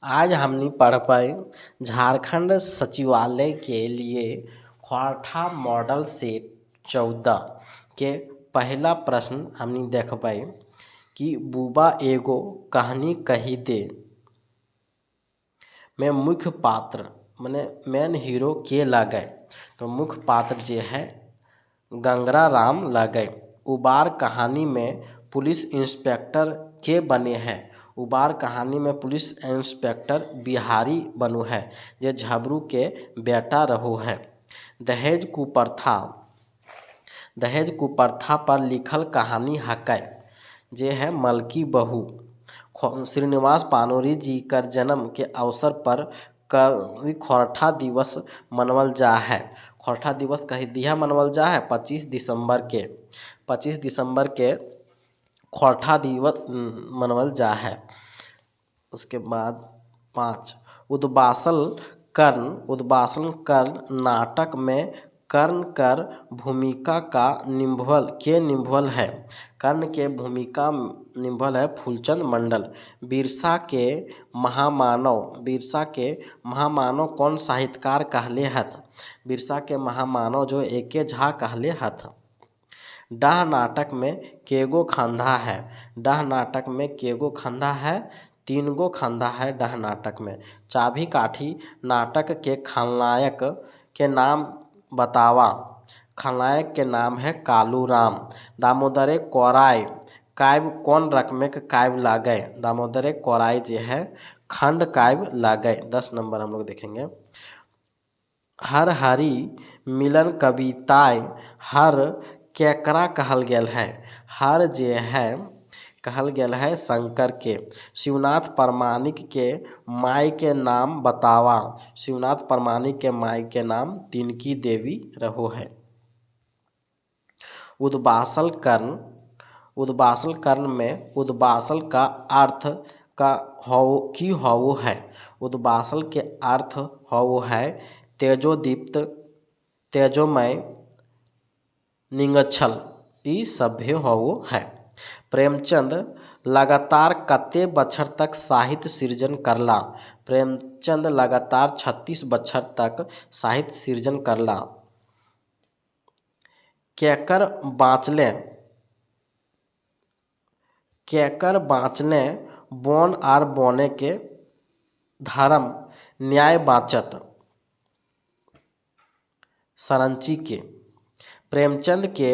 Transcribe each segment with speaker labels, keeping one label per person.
Speaker 1: आज हमने पढ़ पाए झारखंड सचिवालय के लिए ख्वाठा मॉडल सेट 14 के पहला प्रश्न हमने देख पाए कि बुबा एगो कहानी कही दे में मुख्य पात्र माने मेन हीरो के लगे। तो मुख्य पात्र जो है गंगरा राम लगे। उबार कहानी में पुलिस इंस्पेक्टर के बने हैं। उबार कहानी में पुलिस इंस्पेक्टर बिहारी बनु है जे झबरू के बेटा रहो है। दहेज कुप्रथा पर लिखल कहानी हकै जे है मलकी बहू। श्रीनिवास पानोरी जी कर जन्म के अवसर पर कवि ख्वाठा दिवस मनावल जा है। ख्वाठा दिवस कही दिया मनावल जा है 25 दिसंबर के ख्वाठा दिवस मनावल जा है। उसके बाद 5 उद्वासन कर्ण नाटक में कर्ण कर भूमिका का निभल है। कर्ण के भूमिका निभल है फूलचंद मंडल। बिरसा के महामानव कौन साहित्यकार कहले हथ। बिरसा के महामानव जो एके झा कहले हथ। डाह नाटक में केगो खंधा है। डाह नाटक में केगो खंधा है 3 गो खंधा है डाह नाटक में। चाभी काठी नाटक के खलनायक के नाम बतावा। खलनायक के नाम है कालू राम। दामोदरे कोराय काव्य कौन रकमे के काव्य लागे। दामोदरे कोराय जो है खंड काव्य लागे। 10 नंबर हम लोग देखेंगे। हर हरि मिलन कविताएं हर केकरा कहल गेल है। हर जे है कहल गेल है शंकर के। शिवनाथ प्रामाणिक के माई के नाम बतावा। शिवनाथ प्रामाणिक के माई के नाम तिनकी देवी रहो है। उद्वासल कर्ण में उद्वासल का अर्थ की हो है। उद्वासल के अर्थ हो है तेजोदीप्त तेजोमय निंगछल ई सभ्य हो है। प्रेमचंद लगातार कते बछर तक साहित्य सृजन करला। प्रेमचंद लगातार 36 बछर तक साहित्य सृजन करला। केकर बाँचले बोन आर बोने के धर्म न्याय बाँचत सरंची के। प्रेमचंद के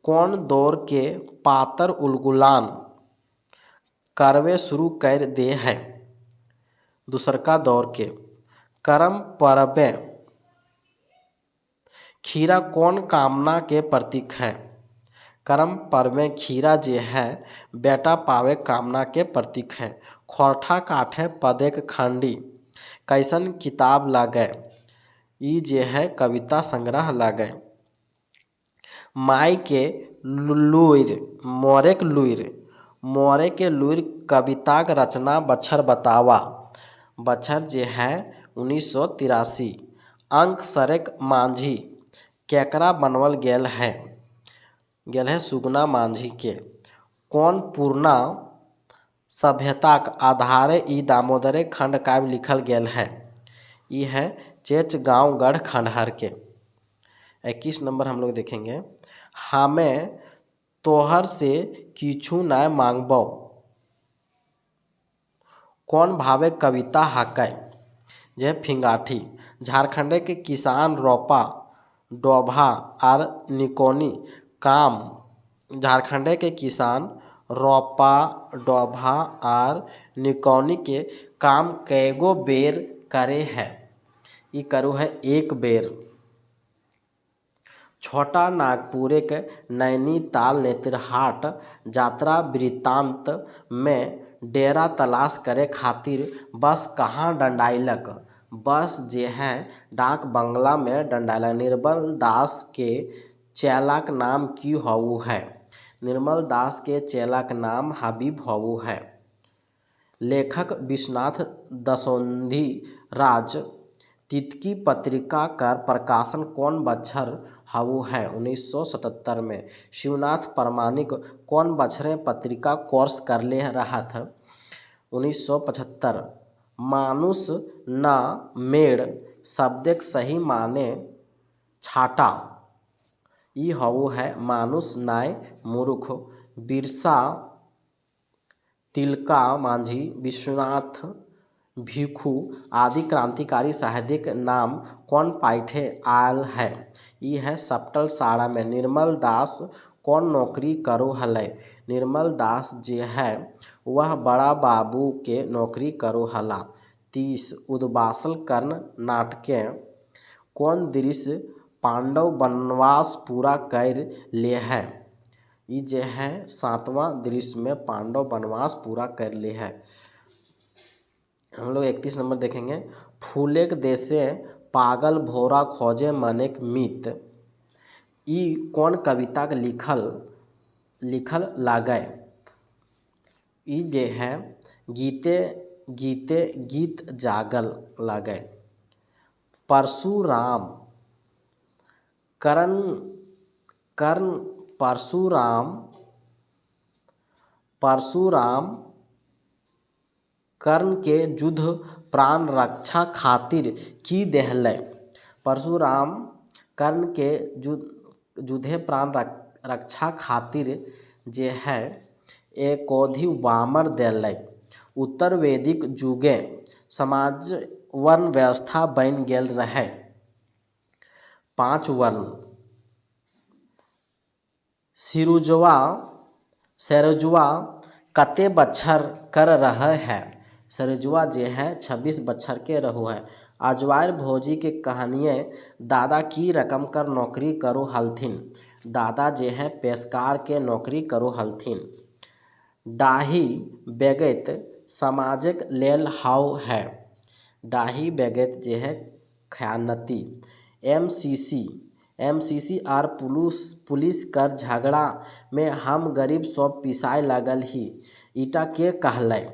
Speaker 1: कौन दौर के पातर उलगुलान करवे शुरू कर दे है। दूसरका दौर के। करम परबे खीरा कौन कामना के प्रतीक है। करम परबे खीरा जे है बेटा पावे कामना के प्रतीक है। ख्वाठा काठे पदेक खंडी कैसन किताब लागे ई जे है कविता संग्रह लागे। माई के लुईर मोरे के लुईर कविताक रचना बछर बतावा। बछर जे है 1983। अंक सरेक मांझी केकरा बनवल गेल है सुगना मांझी के। कौन पूर्णा सभ्यताक आधारे ई दामोदरे खंड काव्य लिखल गेल है। ई है चेच गाँव गढ़ खंडहर के। 21 नंबर हम लोग देखेंगे। हमें तोहर से किछु न मांगबो कौन भावे कविता हकै जे फिंगाठी। झारखंड के किसान रोपा डोभा आर निकोनी काम झारखंड के किसान रोपा डोभा आर निकोनी के काम कैगो बेर करे है। ई करू है एक बेर। छोटा नागपुर के नैनीताल नेतरहाट यात्रा वृत्तांत में डेरा तलाश करे खातिर बस कहाँ डंडाइलक। बस जे है डाक बंगला में डंडाइलक। निर्मल दास के चेलाक नाम की होऊ है। निर्मल दास के चेलाक नाम हबीब होऊ है। लेखक विश्वनाथ दसोंधी राज तितकी पत्रिका का प्रकाशन कौन बछर हाउ है 1977 में। शिवनाथ प्रामाणिक कौन बछरे पत्रिका कोर्स करले रहत 1975। मानुष ना मेड़ शब्दक सही माने छाटा। ई हऊ है मानुष नाय मूर्ख। बिरसा, तिलका मांझी, विश्वनाथ, भिखू आदि क्रांतिकारी साहित्यिक नाम कौन पाइठे आयल है? ई है सप्तल साड़ा में। निर्मल दास कौन नौकरी करो हलै? निर्मल दास जे है वह बड़ा बाबू के नौकरी करो हला। 30 उद्वासल कर्ण नाटके कौन दृश्य पांडव वनवास पूरा कर ले है? ई जे है 7वां दृश्य में पांडव वनवास पूरा कर ले है। हम लोग 31 नंबर देखेंगे। फूलेक देशे पागल भोरा खोजे मनेक मित। ई कौन कविता के लिखल लागय? ई जे है गीते गीते गीत जागल लागय। परशुराम कर्ण परशुराम कर्ण के युद्ध प्राण रक्षा खातिर की देहलै? परशुराम कर्ण के युद्धे प्राण रक्षा खातिर जे है एकोधि वामर देलै। उत्तर वैदिक जुगे समाज वर्ण व्यवस्था बन गेल रहे। 5 वर्ण सिरुजवा कते बच्छर कर रहे है? सिरुजवा जे है 26 बच्छर के रहो है। अजवायर भोजी के कहानिये दादा की रकम कर नौकरी करो हलथिन? दादा जे है पेशकार के नौकरी करो हलथिन। डाही बेगैत समाजक लेल हाउ है? डाही बेगैत जे है खयानती। एमसीसी आर पुलिस कर झगड़ा में हम गरीब सब पिसाय लागल ही। ईटा के कहलै?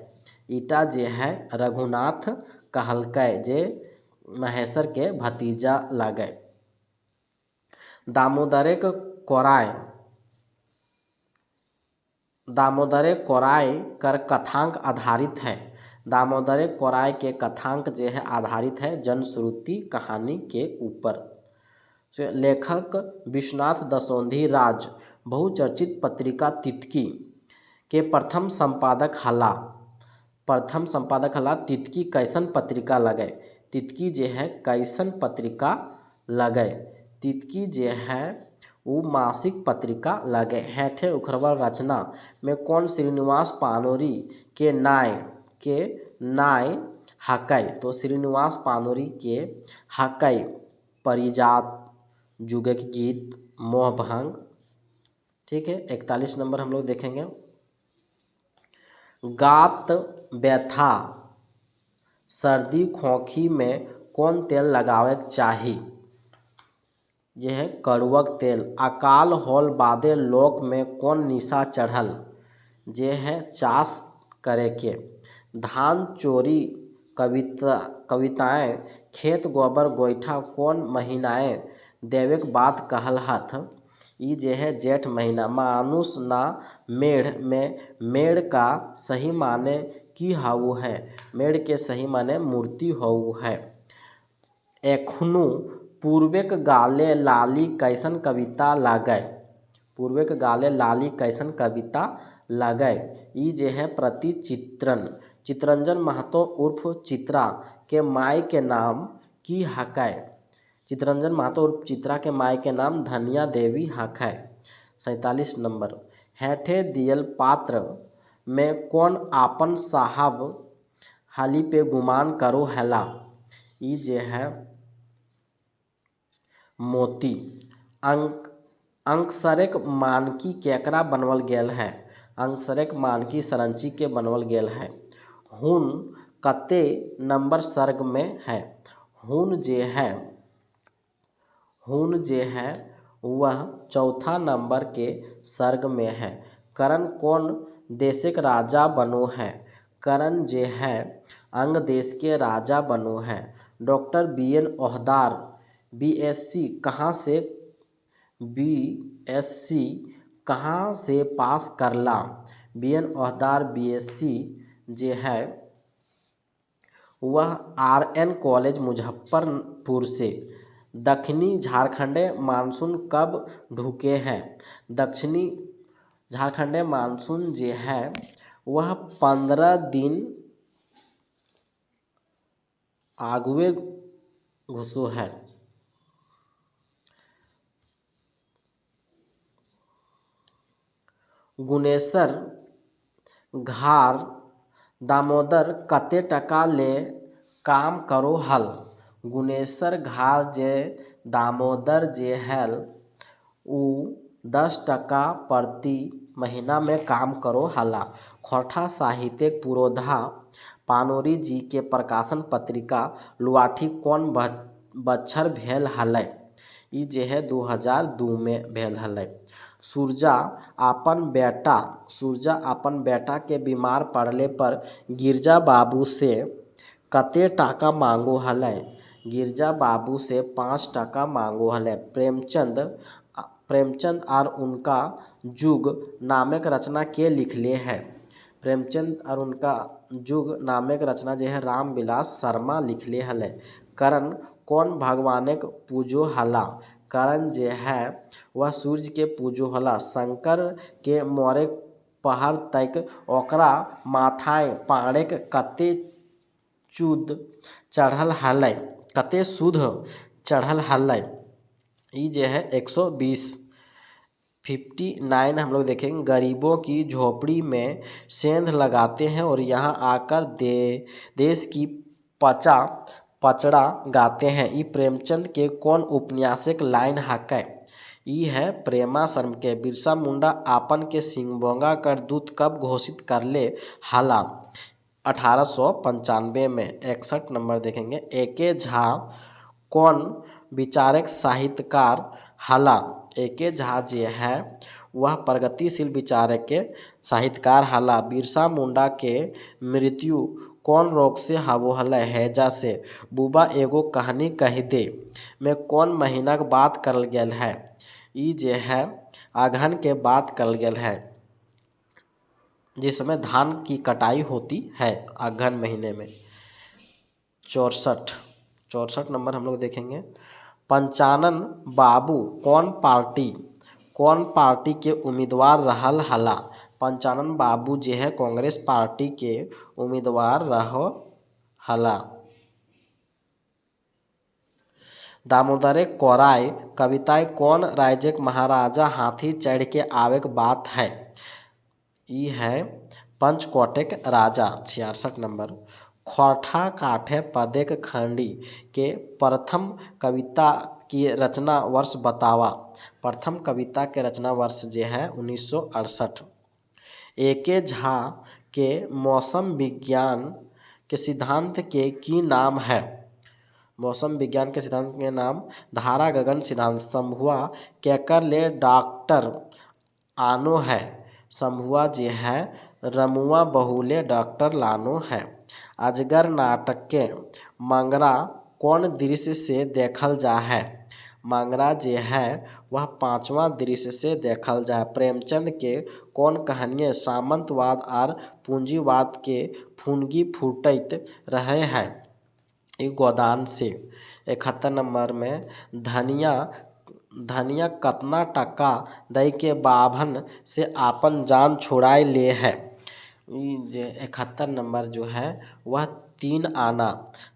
Speaker 1: ईटा जे है रघुनाथ कहलकै जे महेश्वर के भतीजा लागै। दामोदरे कोराय कर कथांक आधारित है। दामोदरे कोराय के कथांक जे है आधारित है जनश्रुति कहानी के ऊपर। लेखक विश्वनाथ दसोंधी राज बहुचर्चित पत्रिका तितकी के प्रथम संपादक हला। तितकी कैसन पत्रिका लगे? तितकी जे है कैसन पत्रिका लगे? तितकी जे है वो मासिक पत्रिका लगे। हेठे उखरवल रचना में कौन श्रीनिवास पानोरी के नाय हकै? तो श्रीनिवास पानोरी के हकै परिजात, जुगे के गीत, मोहभंग। ठीक है, 41 नंबर हम लोग देखेंगे। गात व्यथा सर्दी खोखी में कौन तेल लगावे चाही? जे है कड़ुअक तेल। अकाल होल बादे लोक में कौन निशा चढ़ल? जे है चास करे के। धान चोरी कविताएं खेत गोबर गोईठा कौन महीनाए देवे के बात कहल हथ? ई जे है जेठ महीना। मानुष ना मेढ़ में मेढ़ का सही माने की हाउ है? मेढ़ के सही माने मूर्ति हाउ है। एखनु पूर्वेक गाले लाली कैसन कविता लागै? पूर्वेक गाले लाली कैसन कविता लागै? ई जे है प्रति चित्रंजन महतो उर्फ चित्रा के माय के नाम की हकै? चित्रंजन महतो उर्फ चित्रा के माय के नाम धनिया देवी हकै। 47 नंबर। हेठे दियल पात्र में कौन आपन साहब हाली पे गुमान करो हला? ई जे है मोती। अंकसरेक मानकी केकरा बनवल गेल है? अंकसरेक मानकी सरंची के बनवल गेल है। हुन कते नंबर सर्ग में है? हुन जे है वह 4था नंबर के सर्ग में है। करण कौन देशक राजा बनो है? करण जे है अंग देश के राजा बनो है। डॉक्टर बीएन ओहदार बीएससी कहाँ से पास करला? बीएन ओहदार बीएससी जे है वह RN कॉलेज मुजफ्फरपुर से। दक्षिणी झारखंडे मानसून कब ढुके हैं? दक्षिणी झारखंडे मानसून जो है वह 15 दिन आगुए घुसो है। गुनेसर घार दामोदर कते टका ले काम करो हल? गुनेसर घार जे दामोदर जे हल उ 10 टका प्रति महीना में काम करो हला। खोरठा साहित्यिक पुरोधा पानोरी जी के प्रकाशन पत्रिका लुआठी कौन बच्छर भेल हलै? ई जे है 2002 में भेल हलै। सूरजा अपन बेटा के बीमार पड़ले पर गिरजा बाबू से कते टाका मांगो हलै? गिरजा बाबू से 5 टका मांगो हलै। प्रेमचंद और उनका युग नामक रचना के लिखले है? प्रेमचंद और उनका युग नामक रचना जो है रामविलास शर्मा लिखले हलै। करण कौन भगवान के पूजो हला? करण जे है वह सूर्य के पूजो हला। शंकर के मोरे पहर तक ओकरा माथाए पाड़े कते चूद चढ़ल हलै? कते सूद चढ़ल हलै? ये जो है 120। 59 हम लोग देखेंगे। गरीबों की झोपड़ी में सेंध लगाते हैं और यहाँ आकर देश की पचड़ा गाते हैं। ये प्रेमचंद के कौन उपन्यासिक लाइन हकै? ये है प्रेमाश्रम के। बिरसा मुंडा आपन के सिंगबोंगा कर दूत कब घोषित करले हला? 1895 में। 61 नंबर देखेंगे। एके झा कौन विचारक साहित्यकार हला? एके झा जे है वह प्रगतिशील विचारक के साहित्यकार हला। बिरसा मुंडा के मृत्यु कौन रोग से हबो हलै? हैजा से। बुबा एगो कहानी कह दे में कौन महीना के बात करल गेल है? ई जे है अगहन के बात करल गेल है, जिसमें धान की कटाई होती है अगहन महीने में। 64 नंबर हम लोग देखेंगे। पंचानन बाबू कौन पार्टी के उम्मीदवार रहल हला? पंचानन बाबू जे है कांग्रेस पार्टी के उम्मीदवार रहो हला। दामोदरे कोराय कविताएं कौन राज्य के महाराजा हाथी चढ़ के आवे के बात है? ई है पंचकोटे के राजा। 66 नंबर। खोरठा काठे पदेक खंडी के प्रथम कविता की रचना वर्ष बतावा। प्रथम कविता के रचना वर्ष जो है 1968। एके झा के मौसम विज्ञान के सिद्धांत के की नाम है? मौसम विज्ञान के सिद्धांत के नाम धारा गगन सिद्धांत। शंभुआ केकर ले डॉक्टर आनो है? शंभुआ जे है रमुआ बहुले डॉक्टर लानो है। अजगर नाटक के मंगरा कौन दृश्य से देखल जा है? मंगरा जे है वह 5वां दृश्य से देखल जा है। प्रेमचंद के कौन कहानियाँ सामंतवाद और पूंजीवाद के फुनगी फूटैत रहे हैं? ये गोदान से। 71 नंबर में धनिया कतना टका दई के बाभन से आपन जान छुड़ाई ले है? ये 71 नंबर जो है वह 3 आना।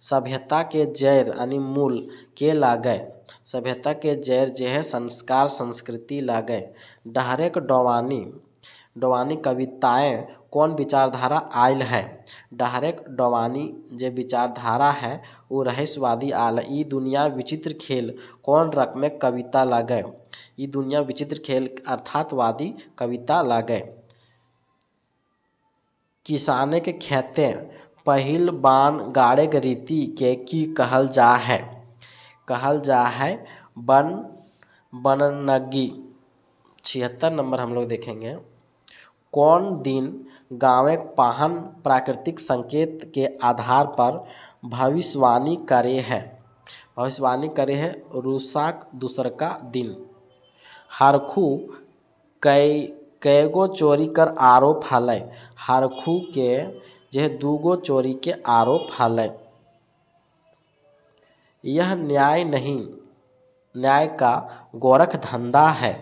Speaker 1: सभ्यता के जड़ यानी मूल के लागे? सभ्यता के जड़ जो है संस्कार संस्कृति लागे। डहरेक डोवानी कविताएं कौन विचारधारा आयल है? डहरेक डोवानी जो विचारधारा है वो रहस्यवादी आल। ई दुनिया विचित्र खेल कौन रकम कविता लागे? ई दुनिया विचित्र खेल अर्थातवादी कविता लागे। किसाने के खेते पहिल बान गाड़े के रीति के की कहल जा है? कहल जा है बननगी। 76 नंबर हम लोग देखेंगे। कौन दिन गाँव पाहन प्राकृतिक संकेत के आधार पर भविष्यवाणी करे है? भविष्यवाणी करे है रुसाक दूसरका दिन। हरखू कैगो चोरी कर आरोप हलै? हरखू के जे 2 गो चोरी के आरोप हलै। यह न्याय नहीं, न्याय का गोरख धंधा है।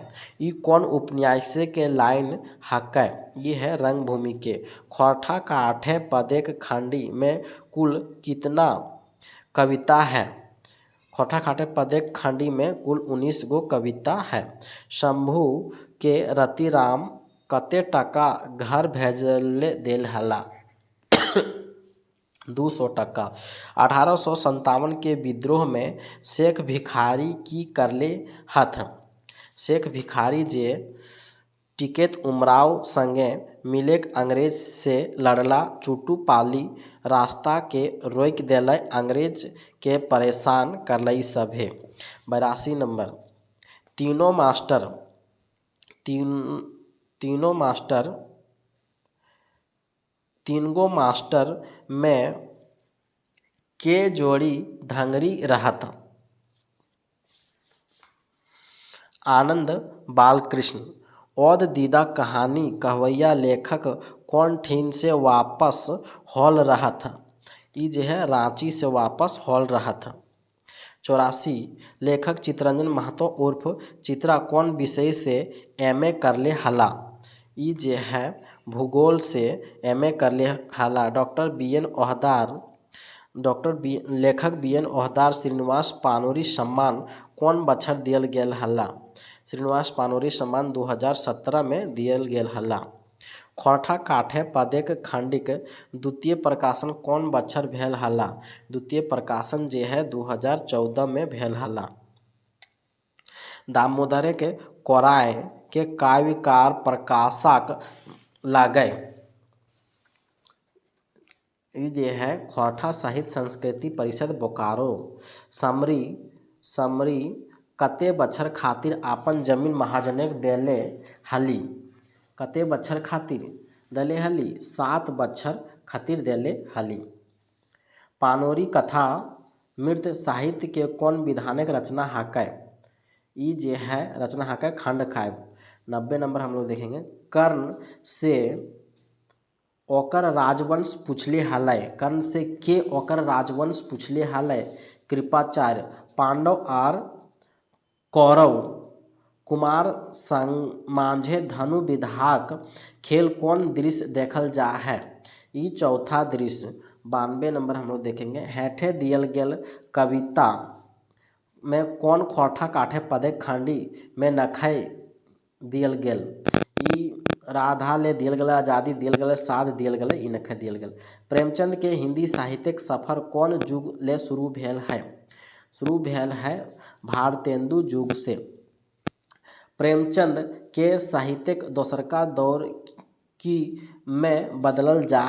Speaker 1: ई कौन उपन्यास के लाइन हकै? ये है रंगभूमि के। खोरठा काठे पदेक खंडी में कुल कितना कविता है? खोरठा काठे पदेक खंडी में कुल 19 गो कविता है। शंभू के रतिराम कते टका घर भेजले देल हला? 200 टका। 1857 के विद्रोह में शेख भिखारी की करले हथ? शेख भिखारी जे टिकैत उमराव संगे मिलेक अंग्रेज से लड़ला, चुटू पाली रास्ता के रोक देलै, अंग्रेज के परेशान करलै सभे। 82 नंबर। तीनों मास्टर तीन गो मास्टर में के जोड़ी धंगरी रहत? आनंद बालकृष्ण। औद दीदा कहानी कहवैया लेखक कौन ठीन से वापस होल रहत? ई जे है रांची से वापस होल रहत। 84। लेखक चितरंजन महतो उर्फ चित्रा कौन विषय से एमए करले हला? ई जे है भूगोल से एमए करले हला। लेखक बी.एन. ओहदार श्रीनिवास पानोरी सम्मान कौन बछर दियल गेल हला? श्रीनिवास पानोरी सम्मान 2017 में दियल गेल हला। खोरठा काठे पदेक खंडीक द्वितीय प्रकाशन कौन बछर भेल हला? द्वितीय प्रकाशन जे है 2014 में भेल हला। दामोदर के कोराय के काव्यकार प्रकाशक लागै? ई जे है खोरठा साहित्य संस्कृति परिषद बोकारो। समरी कते बछर खातिर आपन जमीन महाजनक देले हली? कते बछर खातिर देले हली? 7 बछर खातिर देले हली। पानोरी कथा मृत साहित्य के कौन विधानक रचना हकै? ई जे है रचना हकै खंड काव्य। 90 नंबर हम लोग देखेंगे। कर्ण से ओकर राजवंश पूछले हलै? कर्ण से के ओकर राजवंश पूछले हलै? कृपाचार्य। पांडव आर कौरव कुमार संग मांझे धनु विधाक खेल कौन दृश्य देखल जा है? ई चौथा दृश्य। 92 नंबर हम लोग देखेंगे। हेठे दियल गेल कविता में कौन खोरठा काठे पदेक खंडी में नखै दियल गेल? ई राधा ले दियल गेल, आज़ादी दियल गेल, साध दियल गेल, ई नखै दियल गेल। प्रेमचंद के हिंदी साहित्यिक सफर कौन युग ले शुरू भेल है? शुरू भेल है भारतेंदु युग से। प्रेमचंद के साहित्यिक दोसरका दौर की में बदलल जा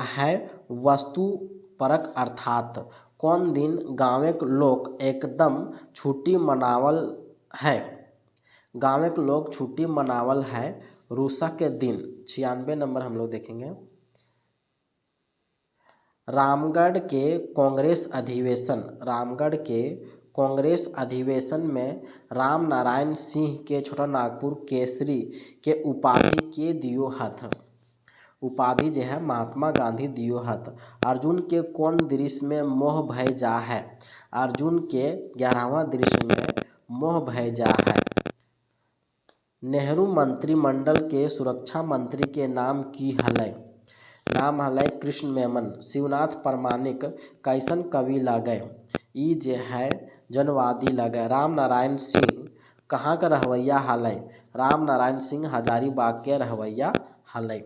Speaker 1: है वस्तु परक, अर्थात कौन दिन गाँवेक लोक एकदम छुट्टी मनावल है? गाँवेक लोग छुट्टी मनावल है रूसा के दिन। 96 नंबर हम लोग देखेंगे। रामगढ़ के कांग्रेस अधिवेशन में राम नारायण सिंह के छोटा नागपुर केसरी के उपाधि के दियो हथ? उपाधि जो है महात्मा गांधी दियो हथ। अर्जुन के कौन दृश्य में मोह भय जा है? अर्जुन के 11वां दृश्य में मोह भय जा है। नेहरू मंत्रिमंडल के सुरक्षा मंत्री के नाम की हलै? नाम हलै कृष्ण मेमन। शिवनाथ प्रामाणिक कैसन कवि लागै? ई जे है जनवादी लागै। राम नारायण सिंह कहाँ का रहवैया हलै? राम नारायण सिंह हजारीबाग के रहवैया हलै।